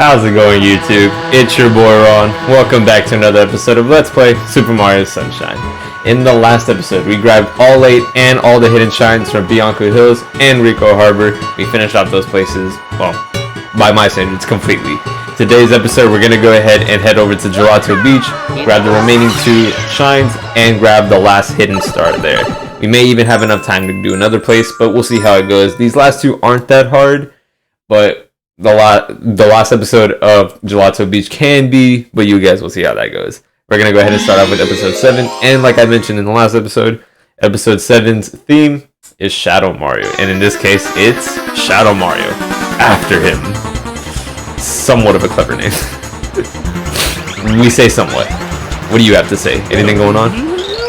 How's it going, YouTube? It's your boy Ron. Welcome back to another episode of Let's Play Super Mario Sunshine. In the last episode, we grabbed all 8 and all the hidden shines from Bianco Hills and Rico Harbor. We finished off those places, well, by my standards, completely. Today's episode, we're going to go ahead and head over to Gelato Beach, grab the remaining 2 shines, and grab the last hidden star there. We may even have enough time to do another place, but we'll see how it goes. These last 2 aren't that hard, but the last episode of Gelato Beach can be, but you guys will see how that goes. We're going to go ahead and start off with episode 7, and like I mentioned in the last episode, episode 7's theme is Shadow Mario, and in this case, it's Shadow Mario, after him. Somewhat of a clever name. We say somewhat. What do you have to say? Anything going on?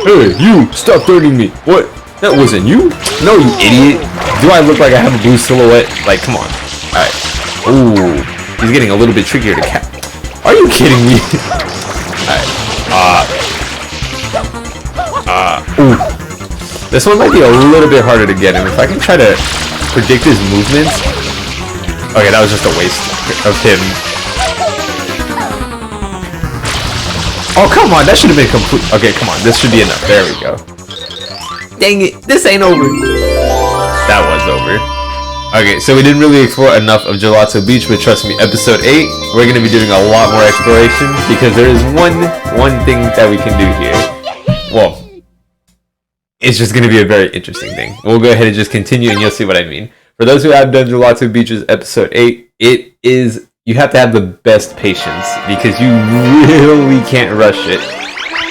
Hey, you! Stop threatening me! What? That wasn't you? No, you idiot! Do I look like I have a blue silhouette? Like, come on. Alright. Ooh, he's getting a little bit trickier to catch. Are you kidding me? Alright. Ooh. This one might be a little bit harder to get him. If I can try to predict his movements. Okay, that was just a waste of him. Oh, come on. That should have been complete. Okay, come on. This should be enough. There we go. Dang it. This ain't over. That was over. Okay, so we didn't really explore enough of Gelato Beach, but trust me, episode 8, we're going to be doing a lot more exploration, because there is one thing that we can do here. Well, it's just going to be a very interesting thing. We'll go ahead and just continue, and you'll see what I mean. For those who have done Gelato Beach's episode 8, you have to have the best patience, because you really can't rush it.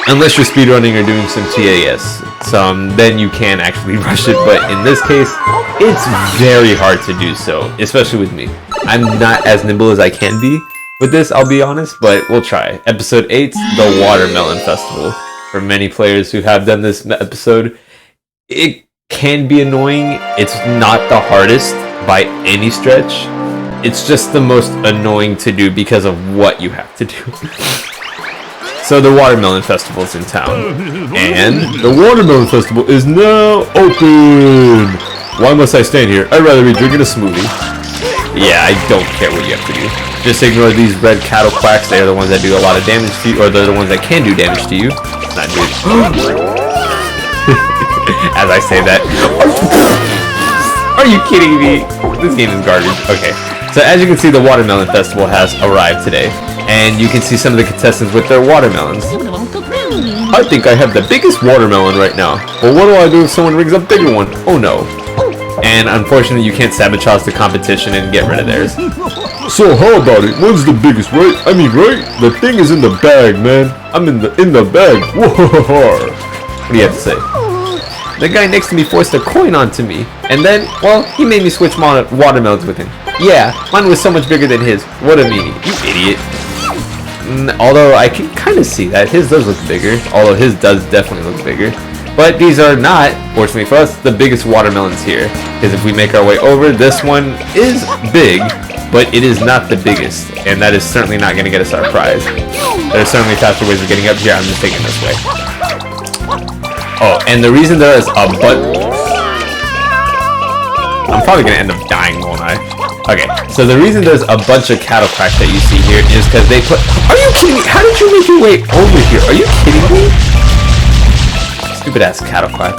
Unless you're speedrunning or doing some TAS, then you can actually rush it, but in this case, it's very hard to do so, especially with me. I'm not as nimble as I can be with this, I'll be honest, but we'll try. Episode 8, the Watermelon Festival. For many players who have done this episode, it can be annoying. It's not the hardest by any stretch. It's just the most annoying to do because of what you have to do. So the Watermelon Festival is in town, and the Watermelon Festival is now open! Why must I stand here? I'd rather be drinking a smoothie. Yeah, I don't care what you have to do. Just ignore these red cattle quacks. They are the ones that do a lot of damage to you, or they're the ones that can do damage to you. Not good. As I say that. Are you kidding me? This game is garbage. Okay. So as you can see, the Watermelon Festival has arrived today. And you can see some of the contestants with their watermelons. I think I have the biggest watermelon right now. Well, what do I do if someone brings a bigger one? Oh no. And unfortunately, you can't sabotage the competition and get rid of theirs. So how about it? One's the biggest, right? I mean, right? The thing is in the bag, man. I'm in the bag. Whoa. What do you have to say? The guy next to me forced a coin onto me. And then, well, he made me switch watermelons with him. Yeah, mine was so much bigger than his. What a meanie. You idiot. Although I can kind of see that his does look bigger, although his does definitely look bigger. But these are not, fortunately for us, the biggest watermelons here. Because if we make our way over, this one is big, but it is not the biggest, and that is certainly not going to get us our prize. There's certainly faster ways of getting up here. I'm just taking this way. Oh, and the reason there is a I'm probably going to end up dying, won't I? Okay, so the reason there's a bunch of cattle quacks that you see here is because they put... Are you kidding me? How did you make your way over here? Are you kidding me? Stupid ass cattle quack.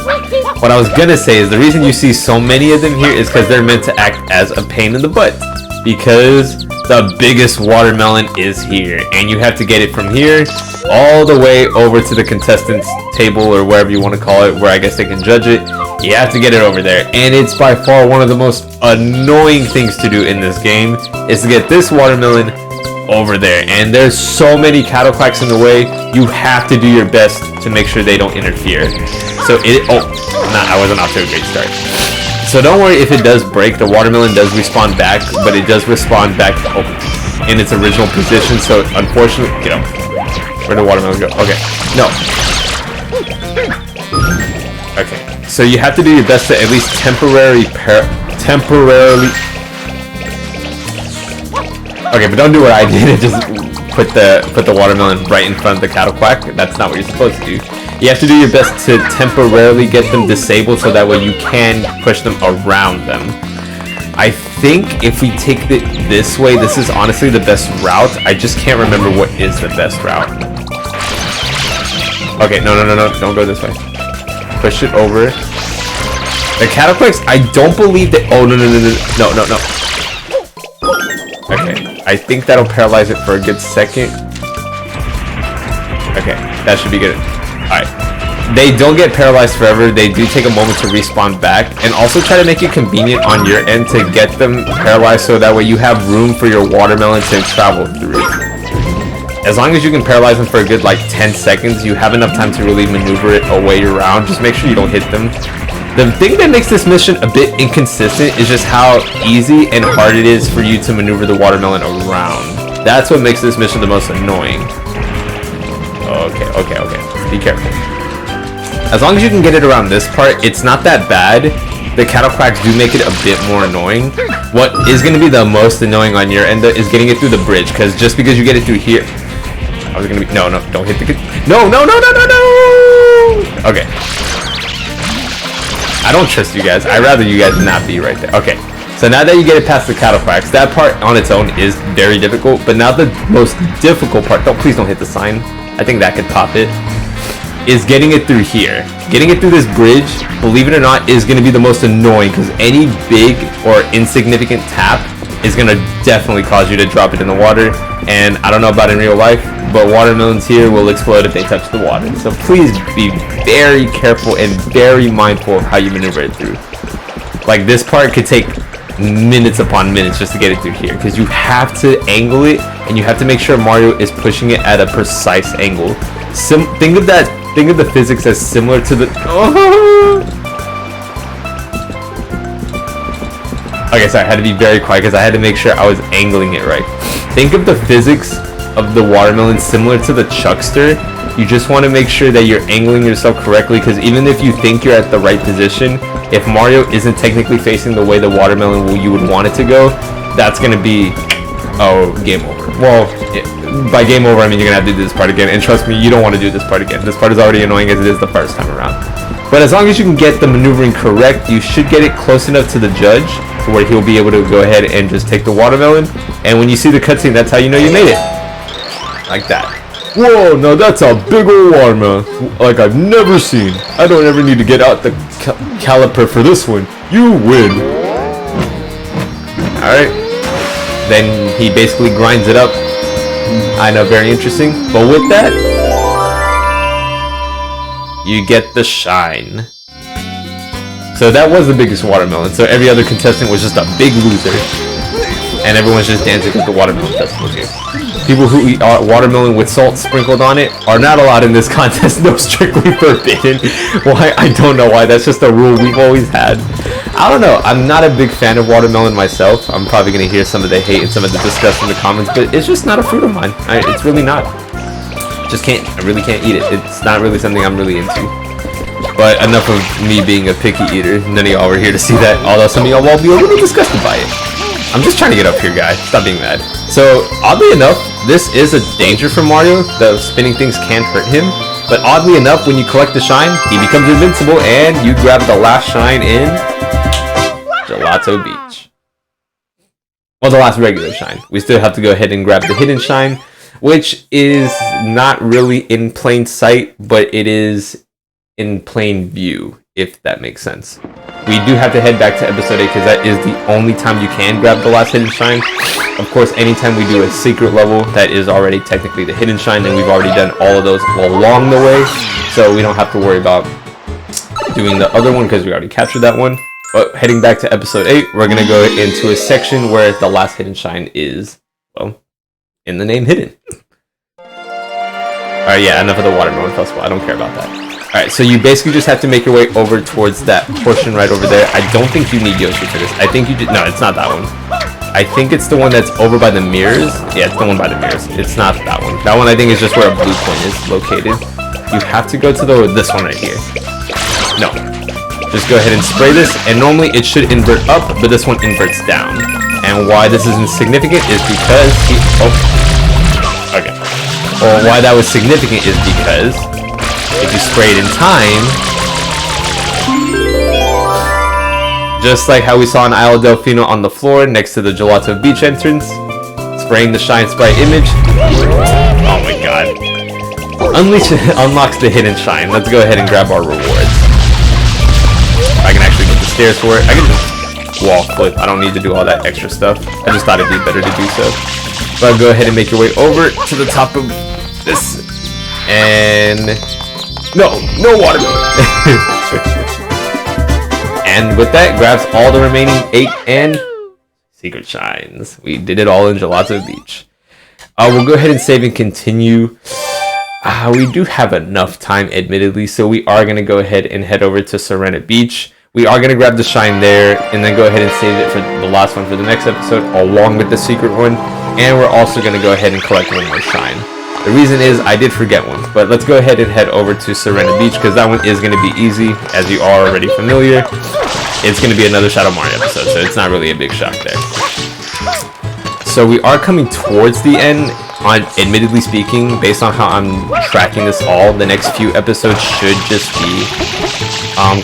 What I was gonna say is the reason you see so many of them here is because they're meant to act as a pain in the butt. Because the biggest watermelon is here, and you have to get it from here all the way over to the contestants' table, or wherever you want to call it, where I guess they can judge it. You have to get it over there, and it's by far one of the most annoying things to do in this game, is to get this watermelon over there. And there's so many cattle quacks in the way, you have to do your best to make sure they don't interfere. So I wasn't off to a great start. So don't worry if it does break, the watermelon does respawn back, but it does respawn back in its original position, so unfortunately, get up. Where'd the watermelon go? Okay, no. Okay. So you have to do your best to at least temporarily. Okay, but don't do what I did and just put the watermelon right in front of the cattle quack. That's not what you're supposed to do. You have to do your best to temporarily get them disabled so that way you can push them around them. I think if we take it this way, this is honestly the best route. I just can't remember what is the best route. Okay, no, don't go this way. Push it over. The Cataplex, I don't believe that. Oh, no. Okay, I think that'll paralyze it for a good second. Okay, that should be good. Alright. They don't get paralyzed forever. They do take a moment to respawn back. And also try to make it convenient on your end to get them paralyzed so that way you have room for your watermelon to travel through. As long as you can paralyze them for a good like 10 seconds, you have enough time to really maneuver it away around. Just make sure you don't hit them. The thing that makes this mission a bit inconsistent is just how easy and hard it is for you to maneuver the watermelon around. That's what makes this mission the most annoying. Okay. Be careful. As long as you can get it around this part, it's not that bad. The Cataplex do make it a bit more annoying. What is going to be the most annoying on your end is getting it through the bridge, because just because you get it through here... I was going to be... No, don't hit the... No! Okay. I don't trust you guys. I'd rather you guys not be right there. Okay. So now that you get it past the Cataplex, that part on its own is very difficult. But now the most difficult part... Please don't hit the sign. I think that could pop it. Is getting it through here. Getting it through this bridge, believe it or not, is going to be the most annoying, because any big or insignificant tap is going to definitely cause you to drop it in the water. And I don't know about in real life, but watermelons here will explode if they touch the water. So please be very careful and very mindful of how you maneuver it through. Like, this part could take minutes upon minutes just to get it through here, because you have to angle it and you have to make sure Mario is pushing it at a precise angle. Think of the physics as similar to the... Okay, sorry, I had to be very quiet because I had to make sure I was angling it right. Think of the physics of the watermelon similar to the Chuckster. You just want to make sure that you're angling yourself correctly, because even if you think you're at the right position, if Mario isn't technically facing the way the watermelon you would want it to go, that's going to be... Oh, game over. Well, by game over, I mean you're going to have to do this part again. And trust me, you don't want to do this part again. This part is already annoying as it is the first time around. But as long as you can get the maneuvering correct, you should get it close enough to the judge to where he'll be able to go ahead and just take the watermelon. And when you see the cutscene, that's how you know you made it. Like that. Whoa, no, that's a big old watermelon. Like I've never seen. I don't ever need to get out the caliper for this one. You win. Alright. Then he basically grinds it up. I know, very interesting. But with that, you get the shine. So that was the biggest watermelon. So every other contestant was just a big loser. And everyone's just dancing because the watermelon festival here. People who eat watermelon with salt sprinkled on it are not allowed in this contest. No, strictly forbidden. Why? I don't know why. That's just a rule we've always had. I don't know. I'm not a big fan of watermelon myself. I'm probably going to hear some of the hate and some of the disgust in the comments, but it's just not a fruit of mine. It's really not. Just can't. I really can't eat it. It's not really something I'm really into. But enough of me being a picky eater. None of y'all were here to see that, although some of y'all will be a little disgusted by it. I'm just trying to get up here, guys. Stop being mad. So, oddly enough, this is a danger for Mario. The spinning things can hurt him. But oddly enough, when you collect the shine, he becomes invincible, and you grab the last shine in Gelato Beach. Well, the last regular shine. We still have to go ahead and grab the hidden shine, which is not really in plain sight, but it is in plain view, if that makes sense. We do have to head back to episode 8 because that is the only time you can grab the last hidden shine. Of course, anytime we do a secret level, that is already technically the hidden shine, and we've already done all of those along the way, so we don't have to worry about doing the other one because we already captured that one. But heading back to episode 8, we're going to go into a section where the last hidden shine is, well, in the name, hidden. Alright, yeah, enough of the watermelon festival. I don't care about that. Alright, so you basically just have to make your way over towards that portion right over there. I don't think you need Yoshi for this. I think you did. No, it's not that one. I think it's the one that's over by the mirrors. Yeah, it's the one by the mirrors. It's not that one. That one I think is just where a blue point is located. You have to go to this one right here. No. Just go ahead and spray this, and normally it should invert up, but this one inverts down. And why this is insignificant is because okay. Well, why that was significant is because if you spray it in time, Just like how we saw in Isle Delfino on the floor next to the Gelato Beach entrance. Spraying the Shine Sprite image. Oh my god. Unlocks the hidden shine. Let's go ahead and grab our rewards. I can actually get the stairs for it. I can just wall flip. I don't need to do all that extra stuff. I just thought it'd be better to do so. So go ahead and make your way over to the top of this. And no watermelon. And with that, grabs all the remaining 8 and secret shines. We did it all in Gelato Beach. We'll go ahead and save and continue. We do have enough time, admittedly, so we are going to go ahead and head over to Gelato Beach. We are going to grab the shine there, and then go ahead and save it for the last one for the next episode, along with the secret one. And we're also going to go ahead and collect one more shine. The reason is I did forget one, but let's go ahead and head over to Gelato Beach, because that one is going to be easy, as you are already familiar. It's going to be another Shadow Mario episode, so it's not really a big shock there. So we are coming towards the end. Admittedly speaking, based on how I'm tracking this all, the next few episodes should just be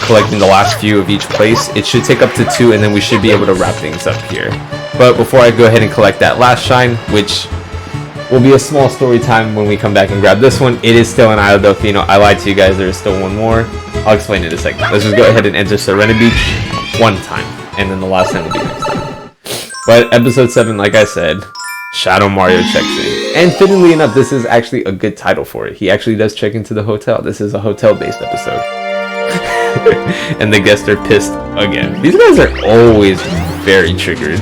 collecting the last few of each place. It should take up to 2, and then we should be able to wrap things up here. But before I go ahead and collect that last shine, which will be a small story time when we come back and grab this one, it is still an Isle Delfino. I lied to you guys, there is still one more. I'll explain in a second. Let's just go ahead and enter Gelato Beach one time, and then the last time will be next time. But episode 7, like I said, Shadow Mario checks in. And fittingly enough, this is actually a good title for it. He actually does check into the hotel. This is a hotel-based episode. And the guests are pissed again. These guys are always very triggered.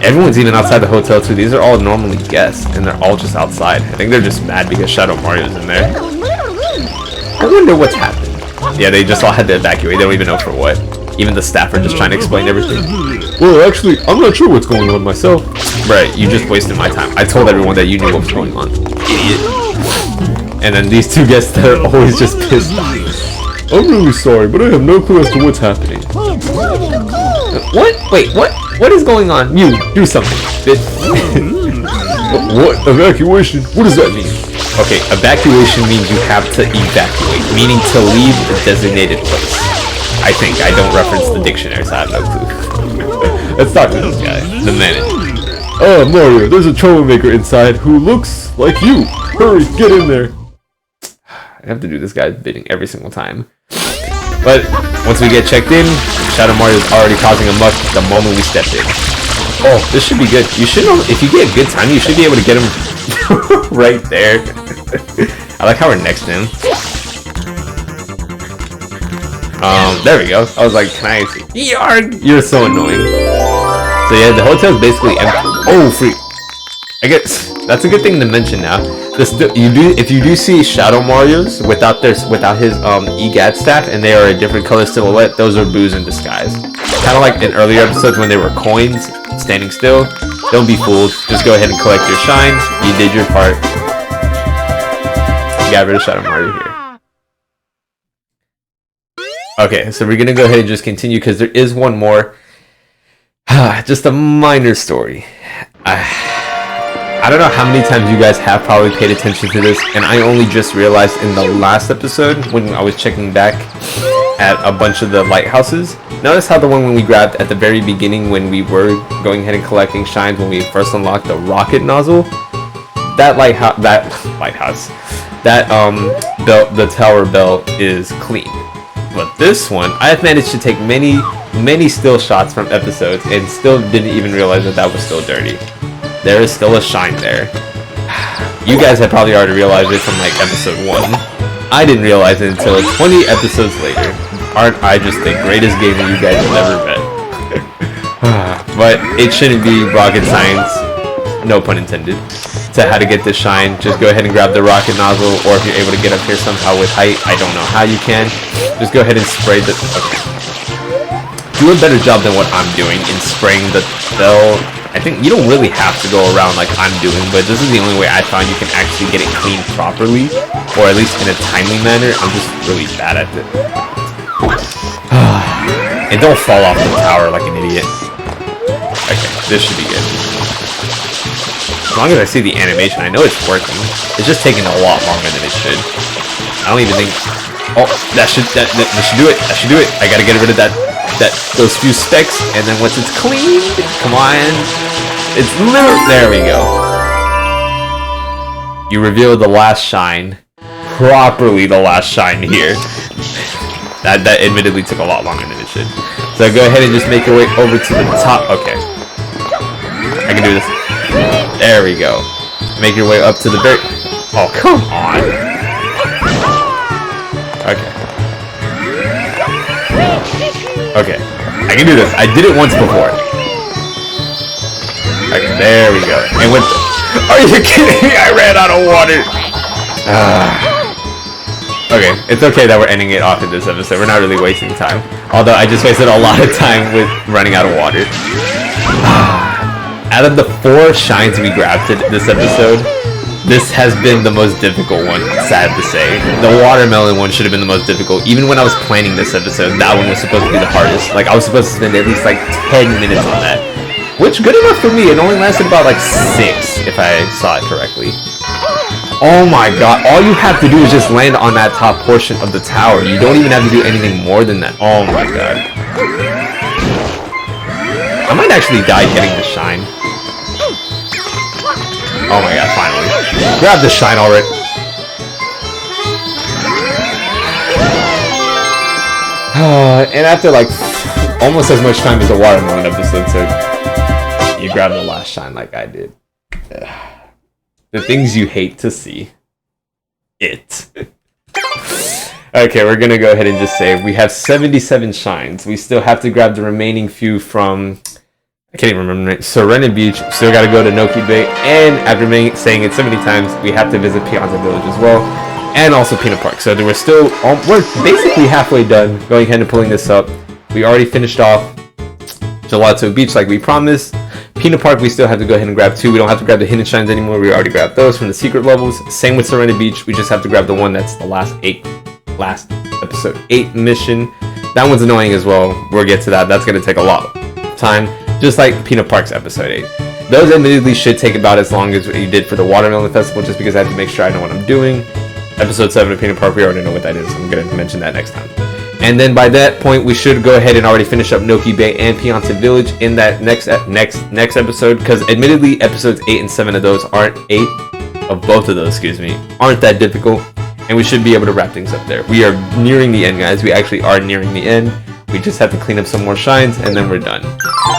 Everyone's even outside the hotel too. These are all normally guests, and they're all just outside. I think they're just mad because Shadow Mario's in there. I wonder what's happened. Yeah, they just all had to evacuate. They don't even know for what. Even the staff are just trying to explain everything. Well, actually, I'm not sure what's going on myself. Right, you just wasted my time. I told everyone that you knew what was going on. Idiot. And then these two guests that are always just pissed. I'm really sorry, but I have no clue as to what's happening. What? Wait, what? What is going on? You, do something. What? Evacuation? What does that mean? Okay, evacuation means you have to evacuate, meaning to leave the designated place. I think. I don't reference the dictionary, so I have no clue. Let's talk to this guy. The manager. Oh, Mario, there's a troublemaker inside who looks like you. Hurry, get in there. I have to do this guy's bidding every single time. But once we get checked in, Shadow Mario is already causing a muck the moment we step in. Oh, this should be good. You should know, if you get a good time, you should be able to get him right there. I like how we're next to him. There we go. I was like, can I see? Yarg! You're so annoying. So yeah, the hotel is basically empty. Oh, freak. I guess that's a good thing to mention now. If you do see Shadow Mario's without his EGAT staff, and they are a different color silhouette, those are boos in disguise. Kind of like in earlier episodes when they were coins standing still. Don't be fooled. Just go ahead and collect your shines. You did your part. You got rid of Shadow Mario here. Okay, so we're gonna go ahead and just continue because there is one more. Just a minor story. I don't know how many times you guys have probably paid attention to this, and I only just realized in the last episode when I was checking back at a bunch of the lighthouses. Notice how the one when we grabbed at the very beginning when we were going ahead and collecting shines when we first unlocked the rocket nozzle, the tower bell is clean. But this one, I've managed to take many still shots from episodes and still didn't even realize that was still dirty. There is still a shine there. You guys had probably already realized it from like episode 1. I didn't realize it until 20 episodes later. Aren't I just the greatest gamer you guys have ever met? But it shouldn't be rocket science, no pun intended, to how to get this shine. Just go ahead and grab the rocket nozzle, or if you're able to get up here somehow with height, I don't know how you can. Just go ahead and spray the... Okay. Do a better job than what I'm doing in spraying the bell. I think you don't really have to go around like I'm doing, but this is the only way I find you can actually get it cleaned properly, or at least in a timely manner. I'm just really bad at it. And don't fall off the tower like an idiot. Okay, this should be good. As long as I see the animation, I know it's working. It's just taking a lot longer than it should. I don't even think... Oh, that should do it. That should do it. I gotta get rid of that those few specks, and then once it's clean, come on, it's literally, there we go. You reveal the last shine, properly the last shine here. That admittedly took a lot longer than it should. So go ahead and just make your way over to the top. Okay, I can do this. There we go. Make your way up to the very... Oh, come on. Okay. Okay, I can do this. I did it once before. Okay, there we go. And with... Are you kidding me? I ran out of water. Okay, it's okay that we're ending it off in this episode. We're not really wasting time. Although I just wasted a lot of time with running out of water. Out of the 4 shines we grabbed this episode, this has been the most difficult one, sad to say. The watermelon one should have been the most difficult. Even when I was planning this episode, that one was supposed to be the hardest. Like, I was supposed to spend at least like 10 minutes on that. Which, good enough for me. It only lasted about like 6, if I saw it correctly. Oh my god, all you have to do is just land on that top portion of the tower. You don't even have to do anything more than that. Oh my god. I might actually die getting the shine. Oh my god, finally. Grab the shine already. And after like almost as much time as the watermelon episode took, you grab the last shine like I did. The things you hate to see. Okay, we're gonna go ahead and just save. We have 77 shines. We still have to grab the remaining few from... I can't even remember. Serena Beach. Still gotta go to Noki Bay. And after saying it so many times, we have to visit Pianta Village as well. And also Peanut Park. So we're still... we're basically halfway done. Going ahead and pulling this up. We already finished off Gelato Beach like we promised. Peanut Park, we still have to go ahead and grab 2. We don't have to grab the hidden shines anymore. We already grabbed those from the secret levels. Same with Serena Beach. We just have to grab the one that's the last episode 8 mission. That one's annoying as well. We'll get to that. That's going to take a lot of time. Just like Peanut Park's episode 8. Those admittedly should take about as long as you did for the Watermelon Festival, just because I have to make sure I know what I'm doing. Episode 7 of Peanut Park, we already know what that is. I'm going to mention that next time. And then by that point, we should go ahead and already finish up Noki Bay and Pianta Village in that next episode. Because admittedly, episodes 8 and 7 of those aren't that difficult. And we should be able to wrap things up there. We are nearing the end, guys. We actually are nearing the end. We just have to clean up some more shines, and then we're done.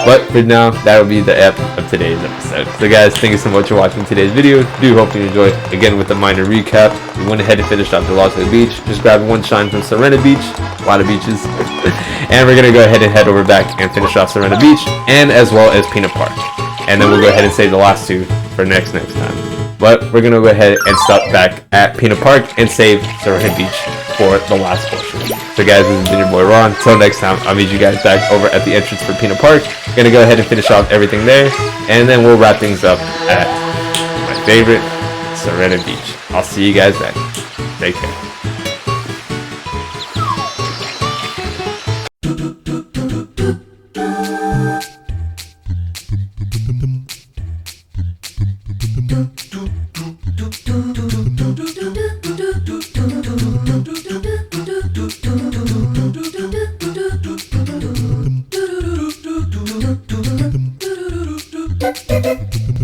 But for now, that'll be the ep of today's episode. So guys, thank you so much for watching today's video. Do hope you enjoyed. Again, with the minor recap, we went ahead and finished off Gelato Beach. Just grabbed 1 shine from Serena Beach. A lot of beaches. And we're gonna go ahead and head over back and finish off Serena Beach, and as well as Peanut Park. And then we'll go ahead and save the last 2 for next time. But we're gonna go ahead and stop back at Peanut Park and save Serena Beach for the last portion. So guys, this has been your boy Ron. Until next time, I'll meet you guys back over at the entrance for Peanut Park. Gonna go ahead and finish off everything there, and then we'll wrap things up at my favorite, Serena Beach. I'll see you guys then. Take care.